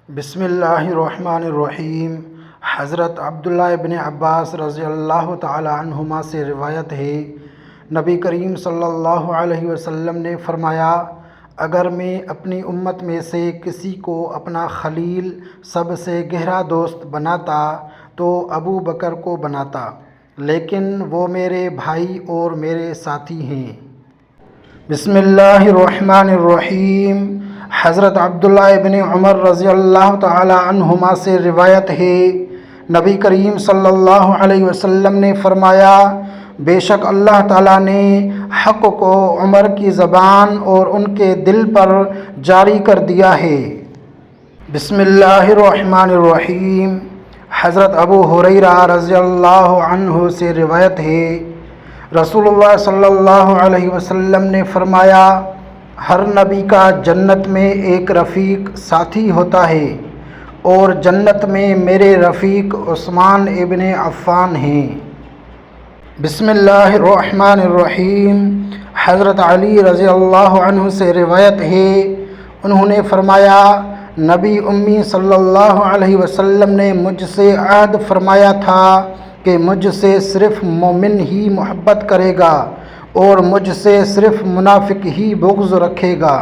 بسم اللہ الرحمن الرحیم۔ حضرت عبداللہ ابن عباس رضی اللہ تعالی عنہما سے روایت ہے، نبی کریم صلی اللہ علیہ وسلم نے فرمایا، اگر میں اپنی امت میں سے کسی کو اپنا خلیل، سب سے گہرا دوست بناتا تو ابو بکر کو بناتا، لیکن وہ میرے بھائی اور میرے ساتھی ہیں۔ بسم اللہ الرحمن الرحیم۔ حضرت عبداللہ ابن عمر رضی اللہ تعالی عنہما سے روایت ہے، نبی کریم صلی اللہ علیہ وسلم نے فرمایا، بے شک اللہ تعالیٰ نے حق کو عمر کی زبان اور ان کے دل پر جاری کر دیا ہے۔ بسم اللہ الرحمن الرحیم۔ حضرت ابو ہریرہ رضی اللہ عنہ سے روایت ہے، رسول اللہ صلی اللہ علیہ وسلم نے فرمایا، ہر نبی کا جنت میں ایک رفیق ساتھی ہوتا ہے، اور جنت میں میرے رفیق عثمان ابن عفان ہیں۔ بسم اللہ الرحمن الرحیم۔ حضرت علی رضی اللہ عنہ سے روایت ہے، انہوں نے فرمایا، نبی امی صلی اللہ علیہ وسلم نے مجھ سے عہد فرمایا تھا کہ مجھ سے صرف مومن ہی محبت کرے گا اور مجھ سے صرف منافق ہی بغض رکھے گا۔